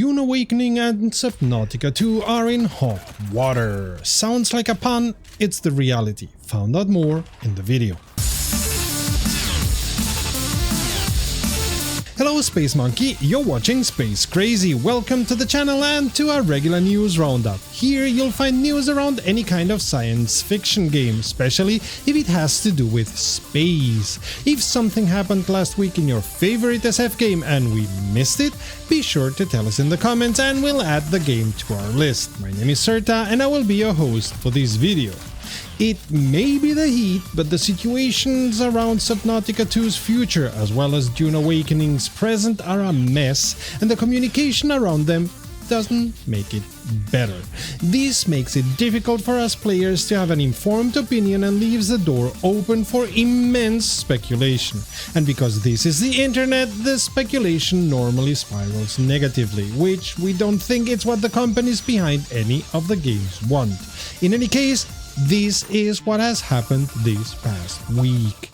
Dune Awakening and Subnautica 2 are in hot water. Sounds like a pun, it's the reality. Found out more in the video. Hello Space Monkey, you're watching Space Crazy. Welcome to the channel and to our regular news roundup. Here you'll find news around any kind of science fiction game, especially if it has to do with space. If something happened last week in your favorite SF game and we missed it, be sure to tell us in the comments and we'll add the game to our list. My name is Serta and I will be your host for this video. It may be the heat, but the situations around Subnautica 2's future as well as Dune Awakening's present are a mess, and the communication around them doesn't make it better. This makes it difficult for us players to have an informed opinion and leaves the door open for immense speculation. And because this is the internet, the speculation normally spirals negatively, which we don't think it's what the companies behind any of the games want. In any case, this is what has happened this past week.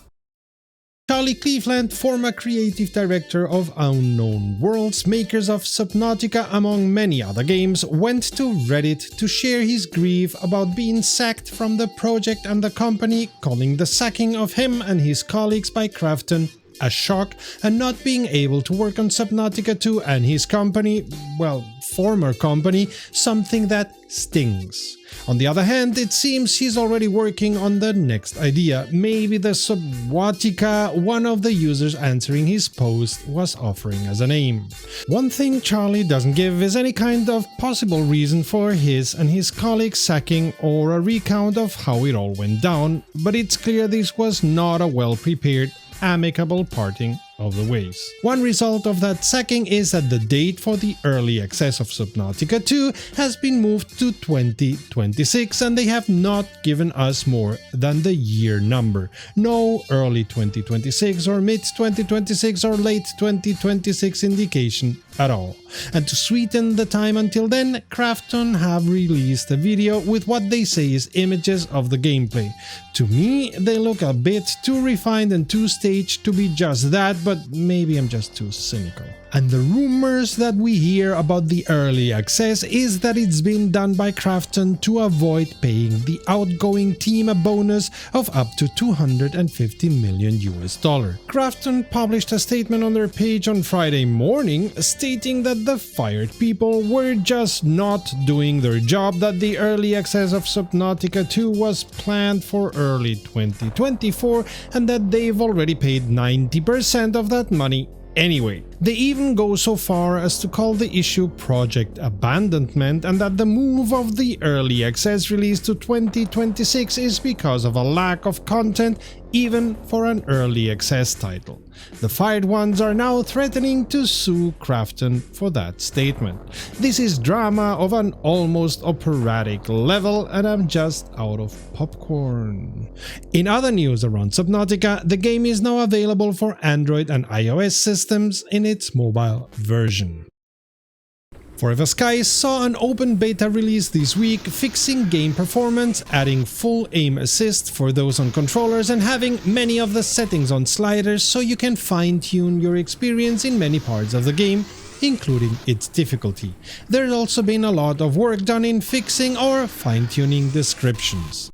Charlie Cleveland, former creative director of Unknown Worlds, makers of Subnautica among many other games, went to Reddit to share his grief about being sacked from the project and the company, calling the sacking of him and his colleagues by Krafton a shock, and not being able to work on Subnautica 2 and his company, well, former company, something that stings. On the other hand, it seems he's already working on the next idea, maybe the Subnautica one of the users answering his post was offering as a name. One thing Charlie doesn't give is any kind of possible reason for his and his colleagues sacking or a recount of how it all went down, but it's clear this was not a well-prepared amicable parting of the ways. One result of that sacking is that the date for the early access of Subnautica 2 has been moved to 2026 and they have not given us more than the year number. No early 2026 or mid 2026 or late 2026 indication at all. And to sweeten the time until then, Krafton have released a video with what they say is images of the gameplay. To me, they look a bit too refined and too staged to be just that, but maybe I'm just too cynical. And the rumors that we hear about the early access is that it's been done by Krafton to avoid paying the outgoing team a bonus of up to $250 million. Krafton published a statement on their page on Friday morning stating that the fired people were just not doing their job, that the early access of Subnautica 2 was planned for early 2024 and that they've already paid 90% of that money anyway. They even go so far as to call the issue project abandonment and that the move of the early access release to 2026 is because of a lack of content even for an early access title. The fired ones are now threatening to sue Krafton for that statement. This is drama of an almost operatic level and I'm just out of popcorn. In other news around Subnautica, the game is now available for Android and iOS systems in its mobile version. Forever Skies saw an open beta release this week, fixing game performance, adding full aim assist for those on controllers and having many of the settings on sliders so you can fine-tune your experience in many parts of the game, including its difficulty. There's also been a lot of work done in fixing or fine-tuning descriptions.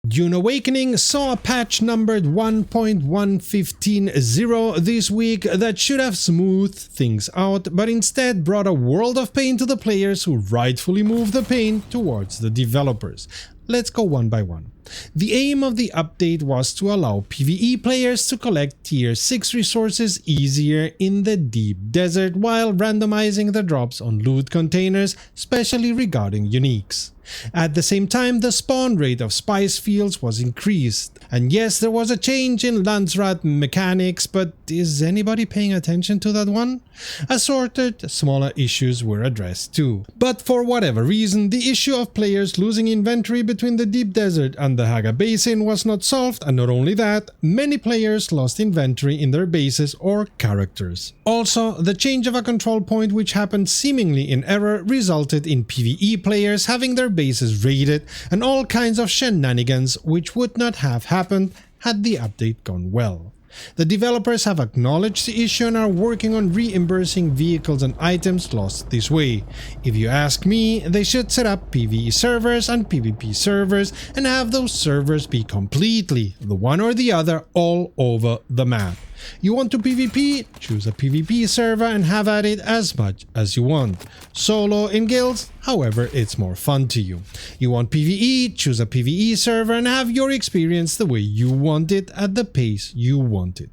Dune Awakening saw a patch numbered 1.115.0 this week that should have smoothed things out, but instead brought a world of pain to the players who rightfully moved the pain towards the developers. Let's go one by one. The aim of the update was to allow PvE players to collect tier 6 resources easier in the deep desert while randomizing the drops on loot containers, especially regarding uniques. At the same time, the spawn rate of spice fields was increased. And yes, there was a change in Landsrat mechanics, but is anybody paying attention to that one? Assorted, smaller issues were addressed too. But for whatever reason, the issue of players losing inventory between the deep desert and the Haga Basin was not solved, and not only that, many players lost inventory in their bases or characters. Also, the change of a control point which happened seemingly in error resulted in PvE players having their bases raided and all kinds of shenanigans which would not have happened had the update gone well. The developers have acknowledged the issue and are working on reimbursing vehicles and items lost this way. If you ask me, they should set up PvE servers and PvP servers and have those servers be completely the one or the other all over the map. You want to PvP? Choose a PvP server and have at it as much as you want. Solo in guilds, however it's more fun to you. You want PvE? Choose a PvE server and have your experience the way you want it at the pace you want it.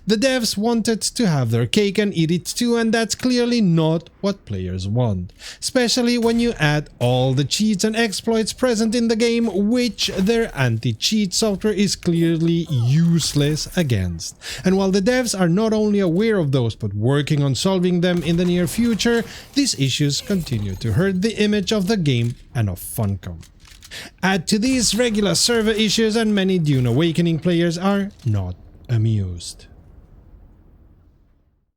The devs wanted to have their cake and eat it too, and that's clearly not what players want. Especially when you add all the cheats and exploits present in the game, which their anti-cheat software is clearly useless against. And while the devs are not only aware of those but working on solving them in the near future, these issues continue to hurt the image of the game and of Funcom. Add to these regular server issues and many Dune Awakening players are not amused.